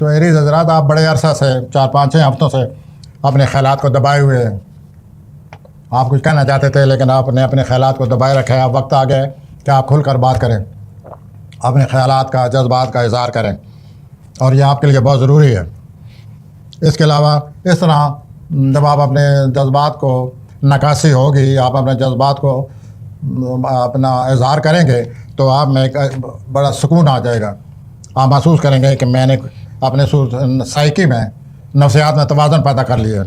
तो एरीज हजरात, आप बड़े अरसा से 4-5-6 हफ्तों से अपने ख्यालात को दबाए हुए हैं। आप कुछ कहना चाहते थे लेकिन आपने अपने ख्यालात को दबाए रखा है। अब वक्त आ गया कि आप खुलकर बात करें, अपने ख्यालात का, जज्बात का इज़हार करें, और ये आपके लिए बहुत ज़रूरी है। इसके अलावा इस तरह जब आप अपने जज्बात को नक्काशी होगी, आप अपने जज्बात को अपना इज़हार करेंगे तो आप में एक बड़ा सुकून आ जाएगा। आप महसूस करेंगे कि मैंने अपने साइकी में, नफ्सियात में तवाज़ुन पैदा कर लिया।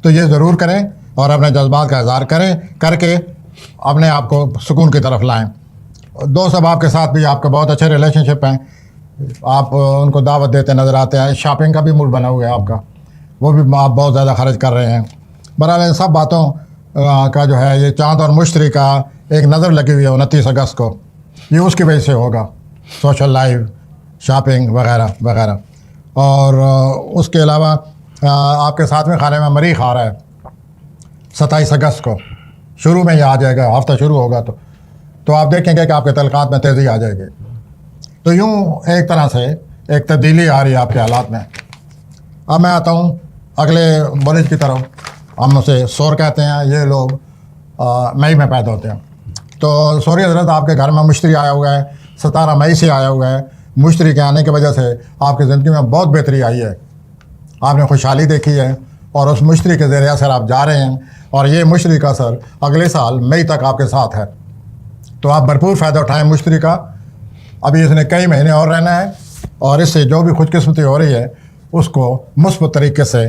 तो ये ज़रूर करें और अपने जज्बात का इज़हार करें, करके अपने आप को सुकून की तरफ लाएं। दोस्त अब आपके साथ भी आपके बहुत अच्छे रिलेशनशिप हैं, आप उनको दावत देते नज़र आते हैं। शॉपिंग का भी मूड बना हुआ है आपका, वो भी आप बहुत ज़्यादा खर्च कर रहे हैं। बहरहाल इन सब बातों का जो है, ये चाँद और मुश्तरी का एक नज़र लगी हुई है 29 अगस्त को, ये उसकी वजह से होगा, सोशल लाइफ, शॉपिंग वगैरह वगैरह। और उसके अलावा आपके साथ में खाने में मरीख आ रहा है 27 अगस्त को, शुरू में ही आ जाएगा, हफ्ता शुरू होगा तो आप देखेंगे कि आपके तलक़ात में तेज़ी आ जाएगी। तो यूँ एक तरह से एक तब्दीली आ रही है आपके हालात में। अब मैं आता हूँ अगले बुरुज की तरफ। हम उसे सोर कहते हैं, ये लोग मई में पैदा होते हैं। तो सोरी हज़रत, आपके घर में मुश्तरी आया हुआ है, 17 मई से आया हुआ है। मुश्तरी के आने की वजह से आपकी ज़िंदगी में बहुत बेहतरी आई है, आपने खुशहाली देखी है, और उस मुश्तरी के ज़रिए असर आप जा रहे हैं, और ये मुश्तरी का असर अगले साल मई तक आपके साथ है। तो आप भरपूर फ़ायदा उठाएँ मुश्तरी का। अभी इसने कई महीने और रहना है, और इससे जो भी खुशकिस्मती हो रही है उसको मुस्बत तरीके से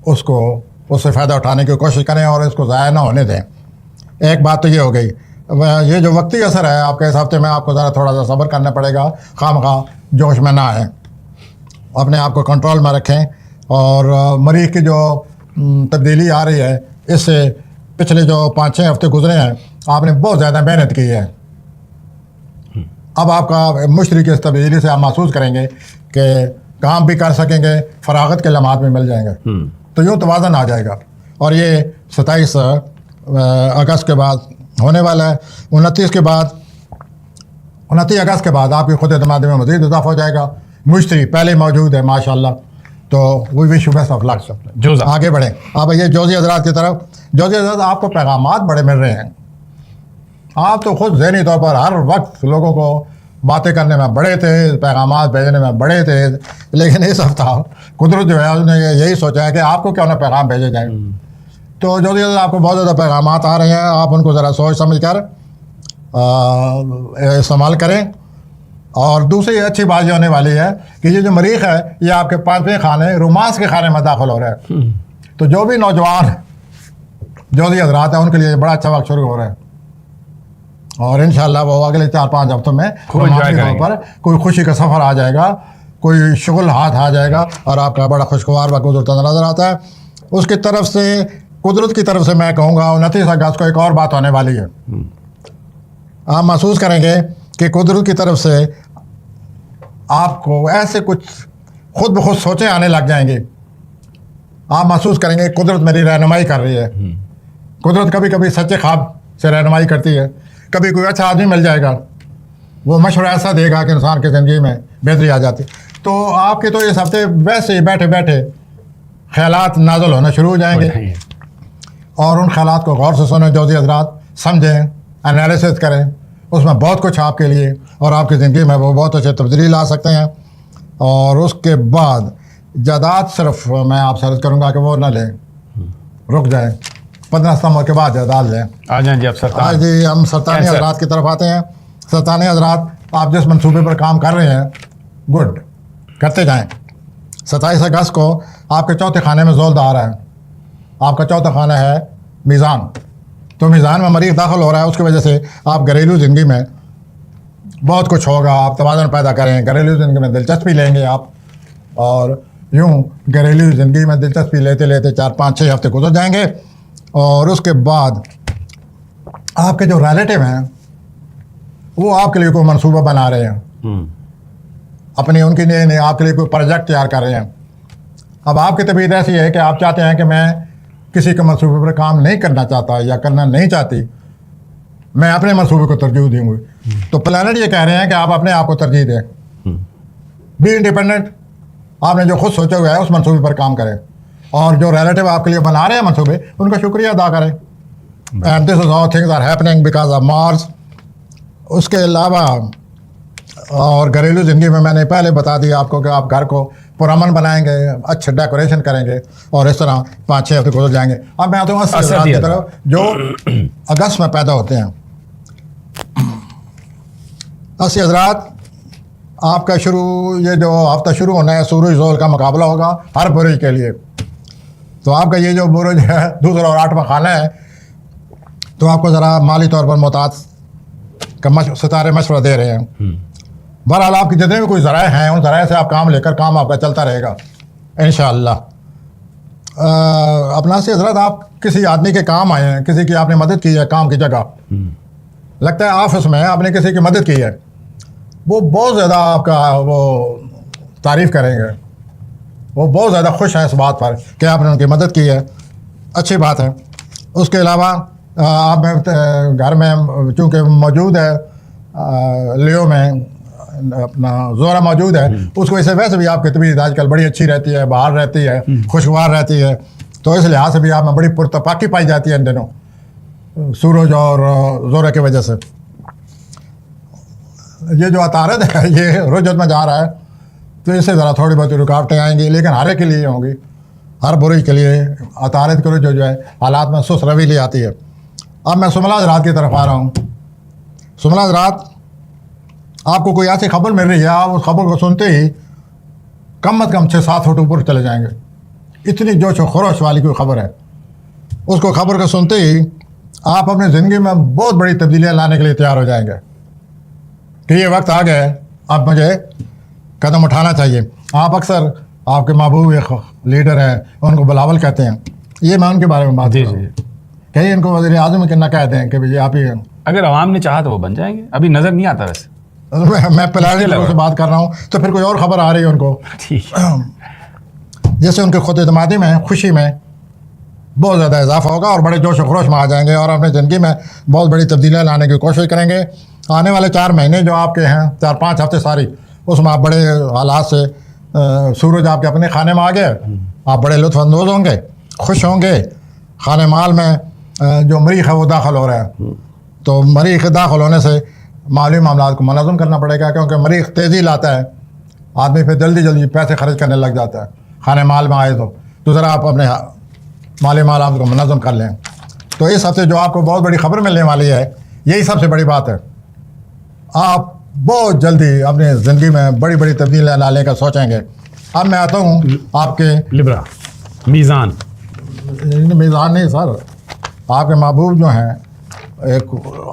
उससे फ़ायदा उठाने की कोशिश करें और इसको ज़ाया ना होने दें। एक बात तो ये हो गई। ये जो वक्ती असर है आपके, इस हफ्ते में आपको ज़रा थोड़ा सा सब्र करना पड़ेगा, खामखा जोश में ना आए, अपने आप को कंट्रोल में रखें। और मरीज़ की जो तब्दीली आ रही है, इससे पिछले जो 5-6 हफ्ते गुजरे हैं आपने बहुत ज़्यादा मेहनत की है। अब आपका मुश्तरी की इस तब्दीली से आप महसूस करेंगे कि काम भी कर सकेंगे, फरागत के लम्हात भी मिल जाएंगे, तो यूँ तवाज़न आ जाएगा। और ये 27 अगस्त के बाद होने वाला है। 29 अगस्त के बाद आपकी खुद एतमादी में मज़ीद इजाफा हो जाएगा। मुश्तरी पहले मौजूद है माशाल्लाह, तो we wish you best of luck. आगे बढ़ें। अब ये जोज़ी हज़रात की तरफ। जोज़ी हज़रात, आपको पैगामात बड़े मिल रहे हैं। आप तो खुद ज़हनी तौर पर हर वक्त लोगों को बातें करने में बड़े थे, पैगामात भेजने में बड़े थे, लेकिन इस हफ्ता कुदरत जो है उसने यही सोचा है कि आपको क्यों ना पैगाम भेजे जाएँ। तो जो आपको बहुत ज़्यादा पैगामात आ रहे हैं, आप उनको ज़रा सोच समझ कर इस्तेमाल करें। और दूसरी अच्छी बात ये होने वाली है कि ये जो मरीख है, ये आपके 5वें खाने, रोमांस के खाने में दाखिल हो रहा है। तो जो भी नौजवान जो भी हज़रात हैं उनके लिए बड़ा अच्छा वक्त शुरू हो रहा है, और इंशाल्लाह वो अगले 4-5 हफ्तों में पर कोई खुशी का सफ़र आ जाएगा, कोई शुगल हाथ आ जाएगा, और आपका बड़ा खुशगवार वक्त गुजरता नज़र आता है। उसकी तरफ से, कुदरत की तरफ से मैं कहूँगा 29 अगस्त को एक और बात होने वाली है। आप महसूस करेंगे कि कुदरत की तरफ से आपको ऐसे कुछ खुद ब खुद सोचें आने लग जाएंगे। आप महसूस करेंगे कुदरत मेरी रहनुमाई कर रही है। कुदरत कभी कभी सच्चे ख्वाब से रहनुमाई करती है। कभी कोई अच्छा आदमी मिल जाएगा, वो मशवरा ऐसा देगा कि इंसान की ज़िंदगी में बेहतरी आ जाती। तो आपके तो इस हफ्ते वैसे ही बैठे बैठे ख्यालात नाज़िल होना शुरू हो जाएंगे, और उन ख्यालात को गौर से सुनें जोज़ी हज़रात, समझें, एनालिसिस करें। उसमें बहुत कुछ आपके लिए और आपकी ज़िंदगी में वो बहुत अच्छे तब्दीली ला सकते हैं। और उसके बाद जायदाद सिर्फ मैं आपसे अर्ज़ करूँगा कि वो ना लें, रुक जाएं, 15 सितंबर के बाद जायदाद लें। आ जाएं जी आप सरतान। आज जी हम सरतानी हज़रात की तरफ आते हैं। सरतानी हज़रात, आप जिस मनसूबे पर काम कर रहे हैं, गुड, करते जाएँ। 27 अगस्त को आपके चौथे खाने में ज़ोल्द आ रहा है। आपका चौथा खाना है मीज़ान। तो मीज़ान में मरीज़ दाखिल हो रहा है, उसकी वजह से आप घरेलू ज़िंदगी में बहुत कुछ होगा। आप तवाज़ुन पैदा करें, घरेलू ज़िंदगी में दिलचस्पी लेंगे आप, और यूँ घरेलू ज़िंदगी में दिलचस्पी लेते लेते 4-5-6 हफ्ते गुजर जाएंगे। और उसके बाद आपके जो रिलेटिव हैं वो आपके लिए कोई मनसूबा बना रहे हैं, अपनी उनकी नहीं आपके लिए कोई प्रोजेक्ट तैयार कर रहे हैं। अब आपकी तबीयत ऐसी है कि आप चाहते हैं कि मैं किसी के मनसूबे पर काम नहीं करना चाहता या करना नहीं चाहती, मैं अपने मनसूबे को तरजीह दूँगी। तो प्लानट ये कह रहे हैं कि आप अपने आप को तरजीह दें, बी इंडिपेंडेंट, आपने जो खुद सोचा हुआ है उस मनसूबे पर काम करें, और जो रिलेटिव आपके लिए बना रहे हैं मनसूबे, उनका शुक्रिया अदा करें। And this is how things are happening because of Mars. उसके अलावा और घरेलू ज़िंदगी में मैंने पहले बता दिया आपको कि आप घर को पुरअमन बनाएंगे, अच्छे डेकोरेशन करेंगे, और इस तरह 5-6 हफ्ते गुजर जाएंगे। अब मैं आता हूँ 80 हज़रात की तरफ जो अगस्त में पैदा होते हैं। 80 हज़रात आपका ये जो हफ्ता शुरू होना है, सूरज ज़ोल का मुकाबला होगा हर बुरुज के लिए। तो आपका ये जो बुरुज है, दूसरा और 8वां खाना है, तो आपको ज़रा माली तौर पर मोहतात का सितारे मशवरा दे रहे हैं। बहरहाल आपके जितने भी कोई ज़राए हैं, उन ज़राए से आप काम लेकर काम आपका चलता रहेगा इंशाअल्लाह। अपना से हज़रत आप किसी आदमी के काम आए हैं, किसी की आपने मदद की है काम की जगह, लगता है ऑफिस में आपने किसी की मदद की है, वो बहुत ज़्यादा आपका वो तारीफ़ करेंगे, वो बहुत ज़्यादा खुश हैं इस बात पर कि आपने उनकी मदद की है, अच्छी बात है। उसके अलावा आप घर में चूँकि मौजूद है लियो में अपना जोरा मौजूद है, उसको इसे वैसे भी आपकी तबीयत आजकल बड़ी अच्छी रहती है, बाहर रहती है, खुशगवार रहती है, तो इस लिहाज से भी आप में बड़ी पुरतपाकी पाई जाती है इन दिनों सूरज और जोरा की वजह से। ये जो अतारद है ये रुजत में जा रहा है, तो इससे ज़रा थोड़ी बहुत रुकावटें आएंगी, लेकिन हर एक के लिए होंगी, हर बुरुज के लिए अतारद के जो है हालात में सुस्त रवि ले आती है। अब मैं सुमला हज़रात की तरफ आ रहा हूँ। सुमला हज़रात, आपको कोई ऐसी खबर मिल रही है, आप उस खबर को सुनते ही कम अज़ कम 6-7 फुट ऊपर चले जाएंगे, इतनी जोश और खरोश वाली कोई खबर है। उसको खबर को सुनते ही आप अपनी ज़िंदगी में बहुत बड़ी तब्दीलियाँ लाने के लिए तैयार हो जाएंगे कि ये वक्त आ गया है, अब मुझे कदम उठाना चाहिए। आप अक्सर आपके महबूब एक लीडर हैं, उनको बिलावल कहते हैं, ये मैं उनके बारे में बात कर रहा हूँ। कहीं इनको वज़ीर आज़म के ना कहते हैं कि भैया आप ही, अगर अवाम ने चाहा तो वो बन जाएंगे, अभी नज़र नहीं आता वैसे। मैं पिलाड़ी लोगों से बात कर रहा हूँ, तो फिर कोई और ख़बर आ रही है उनको, जैसे उनके खुद एतमादी में, खुशी में बहुत ज़्यादा इजाफा होगा और बड़े जोश व खरोश में आ जाएंगे और अपनी ज़िंदगी में बहुत बड़ी तब्दीलियाँ लाने की कोशिश करेंगे। आने वाले 4 महीने जो आपके हैं, 4-5 हफ्ते सारी, उसमें आप बड़े हालात से सूरज आपके अपने खाने में आ गए, आप बड़े लुत्फ़अंदोज़ होंगे, खुश होंगे। खाने माल में जो मरीख है वो दाखिल हो रहा है, तो मरीख दाखिल होने से माली मामला को मुनज़्ज़म करना पड़ेगा, क्योंकि मरीख तेज़ी लाता है, आदमी फिर जल्दी जल्दी पैसे खर्च करने लग जाता है खाने माल में आए तो ज़रा आप अपने माली माल को मुनज़्ज़म कर लें। तो इस हफ्ते जो आपको बहुत बड़ी खबर मिलने वाली है, यही सबसे बड़ी बात है। आप बहुत जल्दी अपनी ज़िंदगी में बड़ी बड़ी तब्दीलियाँ लाने का सोचेंगे। अब मैं आता हूँ आपके लिब्रा मीज़ान नहीं सर, आपके महबूब जो हैं, एक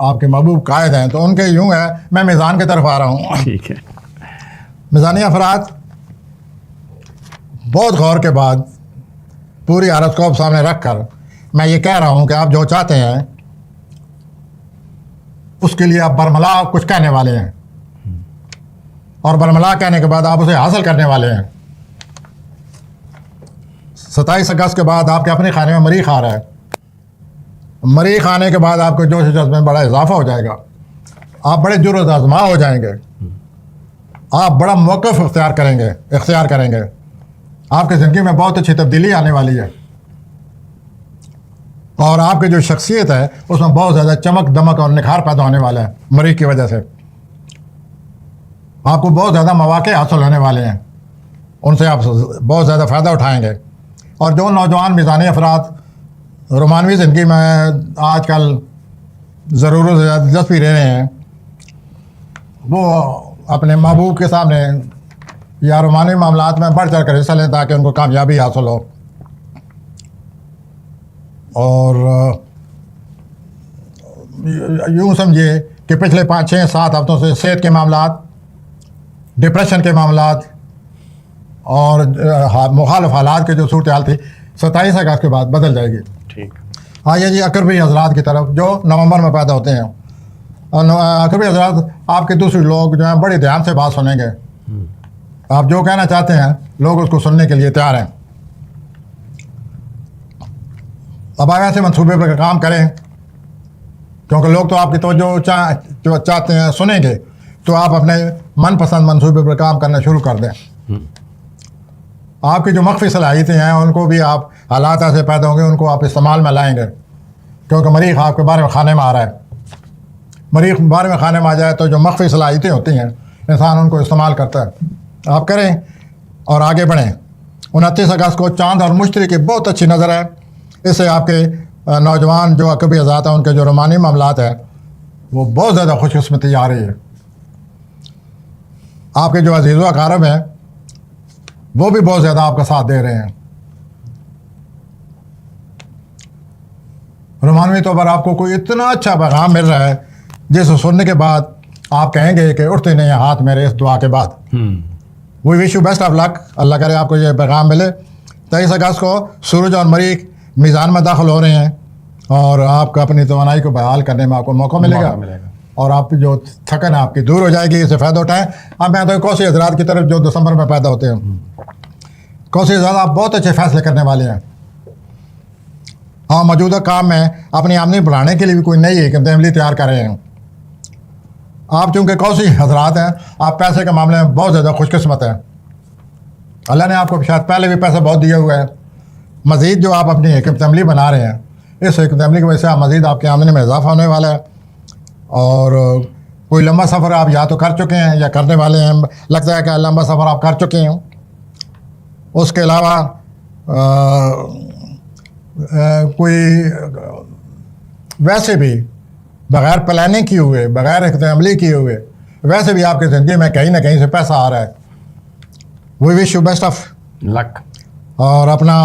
आपके महबूब कायद हैं, तो उनके यूँ है, मैं मीज़ान की तरफ आ रहा हूँ। ठीक है। मीज़ानी अफराद बहुत गौर के बाद पूरी हारस्कोप सामने रख कर मैं ये कह रहा हूँ कि आप जो चाहते हैं उसके लिए आप बरमला कुछ कहने वाले हैं, और बरमला कहने के बाद आप उसे हासिल करने वाले हैं। 27 अगस्त के बाद आपके अपने खाने में मरीख आ रहा है, मरीख आने के बाद आपके जोश जज्बे में बड़ा इजाफा हो जाएगा, आप बड़े जुर्रत आज़मा हो जाएंगे, आप बड़ा मौक़िफ़ इख्तियार करेंगे, आपकी ज़िंदगी में बहुत अच्छी तब्दीली आने वाली है, और आपकी जो शख्सियत है उसमें बहुत ज़्यादा चमक दमक और निखार पैदा होने वाला है। मरीख की वजह से आपको बहुत ज़्यादा मौक़े हासिल होने वाले हैं, उनसे आप बहुत ज़्यादा फ़ायदा उठाएँगे। और जो नौजवान मीज़ानी अफराद रोमानवी ज़िंदगी में आजकल ज़रूरत से ज़्यादा दिलचस्पी ले रहे हैं, वो अपने महबूब के सामने या रोमानवी मामलात में बढ़ चढ़ कर हिस्सा लें ताकि उनको कामयाबी हासिल हो। और यूँ समझिए कि पिछले 5-6-7 हफ्तों से सेहत के मामलात, डिप्रेशन के मामलात और मुखालिफ हालात के जो सूरत हाल थी 27 अगस्त के बाद बदल जाएगी। ठीक। आइए जी अकरबी हज़रात की तरफ जो नवंबर में पैदा होते हैं, और अकरबी हज़रात आपके दूसरे लोग जो हैं बड़े ध्यान से बात सुनेंगे, आप जो कहना चाहते हैं लोग उसको सुनने के लिए तैयार हैं। अब आप ऐसे मंसूबे पर काम करें, क्योंकि लोग तो आपकी तवज्जो जो चाहते हैं सुनेंगे, तो आप अपने मनपसंद मंसूबे पर काम करना शुरू कर दें। आपकी जो मख्फी सलाहियतें हैं उनको भी आप हालात ऐसे पैदा होंगे उनको आप इस्तेमाल में लाएंगे, क्योंकि मरीख आपके बारे में खाने में आ रहा है। मरीख बारे में खाने में आ जाए तो जो मख्फी सलाहियतें होती हैं इंसान उनको इस्तेमाल करता है। आप करें और आगे बढ़ें। 29 अगस्त को चांद और मुश्तरी की बहुत अच्छी नज़र है। इससे आपके नौजवान जो अकबी आज़ाद हैं उनके जो रोमानी मामलात है वो बहुत ज़्यादा खुशकिस्मती आ रही है। आपके जो अजीज़ व अक़ारब हैं वो भी बहुत ज़्यादा आपका साथ दे रहे हैं। रोमानवी तौर पर आपको कोई इतना अच्छा पैगाम मिल रहा है जिसे सुनने के बाद आप कहेंगे कि उठते नहीं हाथ मेरे इस दुआ के बाद। We wish you best of luck. अल्लाह करे आपको ये पैगाम मिले। 23 अगस्त को सूरज और मरीख मीज़ान में दाखिल हो रहे हैं और आपको अपनी तवानाई को बहाल करने में आपको मौका मिलेगा और आपकी जो थकन है आपकी दूर हो जाएगी। इससे फ़ायदा उठाएँ। अब मैं तो कौसी हज़रात की तरफ जो दिसंबर में पैदा होते हैं, कौसी हज़रात आप बहुत अच्छे फ़ैसले करने वाले हैं। हाँ, मौजूदा काम में अपनी आमदनी बढ़ाने के लिए भी कोई नई एक असेंबली तैयार कर रहे हैं। आप चूँकि कौसी हज़रात हैं, आप पैसे के मामले में बहुत ज़्यादा खुशकिस्मत हैं। अल्लाह ने आपको शायद पहले भी पैसा बहुत दिया हुआ है। मज़ीद जो आप अपनी एक असेंबली बना रहे हैं, इस एक असेंबली की वजह से आप मज़ीद आपकी आमदनी में इजाफा होने वाला है। और कोई लंबा सफ़र आप या तो कर चुके हैं या करने वाले हैं। लगता है कि लंबा सफ़र आप कर चुके हैं। उसके अलावा कोई वैसे भी बग़ैर प्लानिंग किए हुए, बग़ैर अमली किए हुए, वैसे भी आपकी ज़िंदगी में कहीं ना कहीं से पैसा आ रहा है। We wish you best of luck. और अपना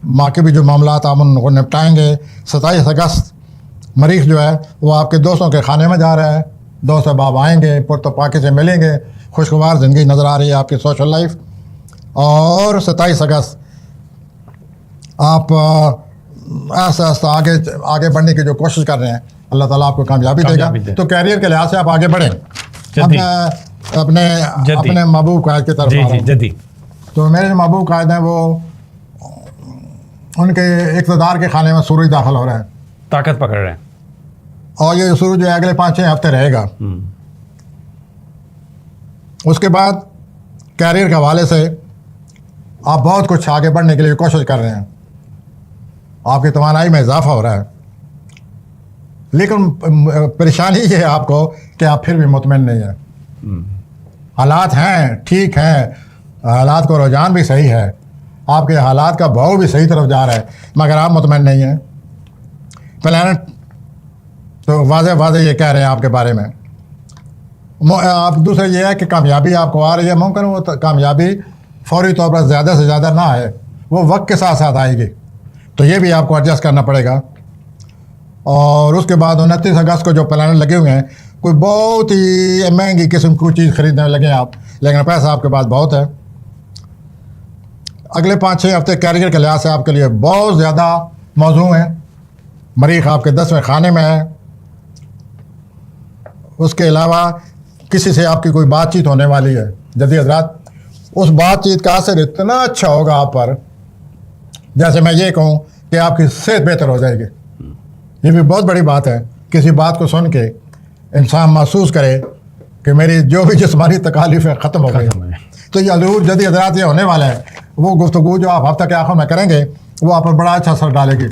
माँ के भी जो मामलात आप उनको निपटाएंगे। 27 अगस्त मरीख जो है वो आपके दोस्तों के खाने में जा रहा है। दोस्त अब आएंगे, पुरतपाकी से मिलेंगे, खुशगवार ज़िंदगी नज़र आ रही है आपकी सोशल लाइफ। और 27 अगस्त आप ऐसा ऐसा आगे बढ़ने की जो कोशिश कर रहे हैं, अल्लाह ताला आपको कामयाबी देगा। तो कैरियर के लिहाज से आप आगे बढ़ें। अपने महबूब कायद की तरफ आ रहा हूं। तो मेरे जो महबूब कायद हैं वो उनके इक़्तिदार के खाने में सूरज दाखिल हो रहा है, ताकत पकड़ रहे हैं और ये सूरज जो है अगले 5-6 हफ्ते रहेगा। उसके बाद कैरियर के हवाले से आप बहुत कुछ आगे बढ़ने के लिए कोशिश कर रहे हैं। आपकी तवानाई में इजाफा हो रहा है, लेकिन परेशानी ये है आपको कि आप फिर भी मुतमईन नहीं हैं। हालात हैं, ठीक हैं, हालात को रुझान भी सही है, आपके हालात का भाव भी सही तरफ जा रहा है, मगर आप मुतमईन नहीं हैं। प्लानट तो वाज़े ये कह रहे हैं आपके बारे में। आप दूसरा ये है कि कामयाबी आपको आ रही है। मुमकिन वो कामयाबी फौरी तौर पर ज़्यादा से ज़्यादा ना आए, वो वक्त के साथ साथ आएगी। तो ये भी आपको एडजस्ट करना पड़ेगा। और उसके बाद 29 अगस्त को जो प्लान लगे हुए हैं, कोई बहुत ही महंगी किस्म की चीज़ ख़रीदने लगे आप, लेकिन पैसा आपके पास बहुत है। अगले 5-6 हफ्ते कैरियर के लिहाज से आपके लिए बहुत ज़्यादा मौजू हैं। मरीख आपके 10वें खाने में है। उसके अलावा किसी से आपकी कोई बातचीत होने वाली है जल्दी हज़रात। उस बातचीत का असर इतना अच्छा होगा आप पर, जैसे मैं ये कहूँ कि आपकी सेहत बेहतर हो जाएगी। ये भी बहुत बड़ी बात है। किसी बात को सुन के इंसान महसूस करे कि मेरी जो भी जिस्मानी तकालीफ़ें ख़त्म हो गई। तो ये ज़रूर जल्दी हज़रात ये होने वाला है। वो गुफ्तगू जो आप हफ्ता के आखिर में करेंगे वो आप पर बड़ा अच्छा असर डालेगी।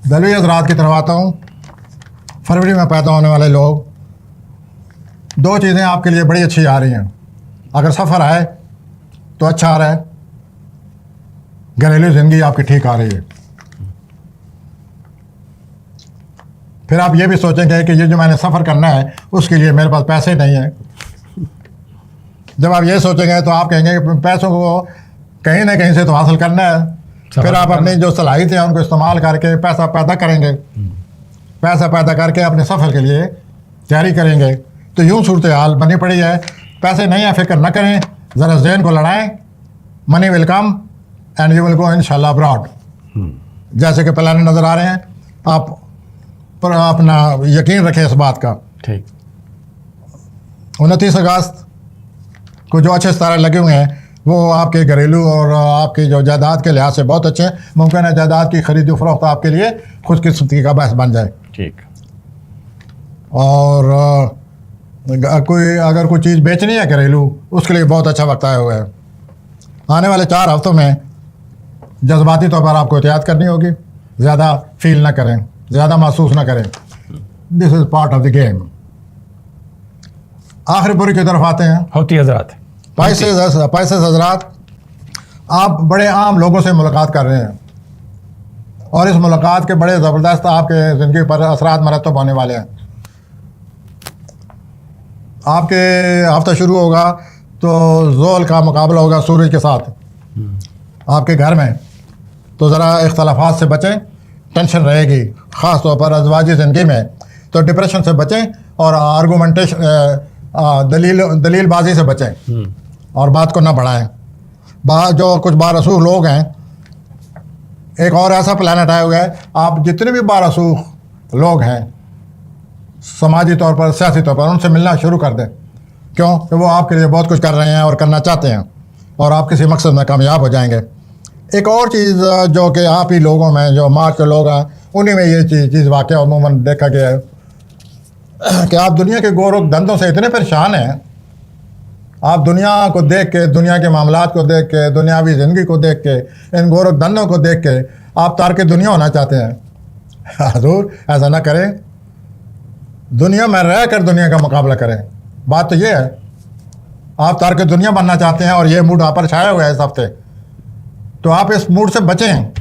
दलवी हज़रात की तरफ आता हूँ। फरवरी में पैदा होने वाले लोग, 2 चीज़ें आपके लिए बड़ी अच्छी आ रही हैं। अगर सफ़र आए तो अच्छा आ रहा है, घरेलू ज़िंदगी आपकी ठीक आ रही है। फिर आप ये भी सोचेंगे कि ये जो मैंने सफ़र करना है उसके लिए मेरे पास पैसे नहीं हैं। जब आप ये सोचेंगे तो आप कहेंगे कि पैसों को कहीं ना कहीं से तो हासिल करना है। फिर आप अपनी जो सलाहियत है उनको इस्तेमाल करके पैसा पैदा करेंगे। पैसा पैदा करके अपने सफ़र के लिए तैयारी करेंगे। तो यूँ सूरत हाल बनी पड़ी है। पैसे नहीं है, फिक्र न करें, ज़रा ज़हन को लड़ाएं। Money will come and you will go इंशाल्लाह अब्रॉड। जैसे कि प्लान नज़र आ रहे हैं, आप पर अपना यकीन रखें इस बात का। ठीक। 29 अगस्त को जो अच्छे सितारे लगे हुए हैं वो आपके घरेलू और आपकी जो जायदाद के लिहाज से बहुत अच्छे हैं। मुमकिन है जायदाद की खरीद फरोख्त आपके लिए खुशकिस्मती का बायस बन जाए। ठीक। और अगर कोई चीज़ बेचनी है घरेलू, उसके लिए बहुत अच्छा वक्त आया हुआ है। आने वाले 4 हफ्तों में जज्बाती तौर पर आपको एहतियात करनी होगी, ज़्यादा फील ना करें, ज़्यादा महसूस ना करें। This is part of the game. आखिर बुरी की तरफ आते हैं। होती हजरात। पैसे हजरात, आप बड़े आम लोगों से मुलाकात कर रहे हैं और इस मुलाकात के बड़े ज़बरदस्त आपके ज़िंदगी पर असरात मरतब होने वाले हैं। आपके हफ्ता शुरू होगा तो ज़ोल का मुकाबला होगा सूरज के साथ आपके घर में, तो ज़रा इख्तलाफात से बचें, टेंशन रहेगी ख़ास तौर पर अज़वाजी ज़िंदगी में, तो डिप्रेशन से बचें और दलीलबाजी से बचें और बात को ना बढ़ाएं। जो कुछ बारसूख लोग हैं, एक और ऐसा प्लानट आया हुआ है, आप जितने भी बारसूख लोग हैं समाजी तौर पर, सियासी तौर पर, उनसे मिलना शुरू कर दें। क्यों? कि वो आपके लिए बहुत कुछ कर रहे हैं और करना चाहते हैं और आप किसी मकसद में कामयाब हो जाएंगे। एक और चीज़ जो कि आप ही लोगों में, जो मार्च के लोग हैं, उन्हीं में ये चीज़ वाक़या अमूमन देखा गया है कि आप दुनिया के गोरख धंधों से इतने परेशान हैं, आप दुनिया को देख के, दुनिया के मामलात को देख के, दुनियावी ज़िंदगी को देख के, इन गोरख धंधों को देख के आप तारके दुनिया होना चाहते हैं। हजूर ऐसा ना करें, दुनिया में रह कर दुनिया का मुकाबला करें। बात तो ये है, आप तारके दुनिया बनना चाहते हैं और ये मूड आप पर छाया हुआ है इस हफ्ते, तो आप इस मूड से बचें,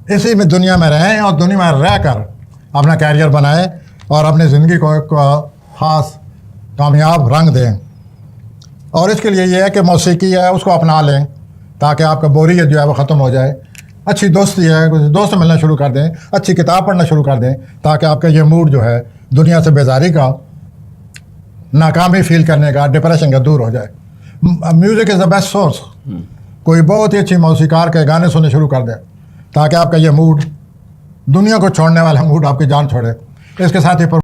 इसी में दुनिया में रहें और दुनिया में रह कर अपना कैरियर बनाएं और अपनी ज़िंदगी को एक ख़ास कामयाब रंग दें। और इसके लिए ये है कि मौसीकी है उसको अपना लें ताकि आपका बोरियत जो है वो ख़त्म हो जाए। अच्छी दोस्ती है, कुछ दोस्त से मिलना शुरू कर दें, अच्छी किताब पढ़ना शुरू कर दें ताकि आपका ये मूड जो है दुनिया से बेजारी का, नाकामी फील करने का, डिप्रेशन का दूर हो जाए। Music is the best source. कोई बहुत ही अच्छी मौसीकार के गाने सुनने शुरू कर दें ताकि आपका ये मूड, दुनिया को छोड़ने वाला मूड, आपकी जान छोड़े। इसके साथ ही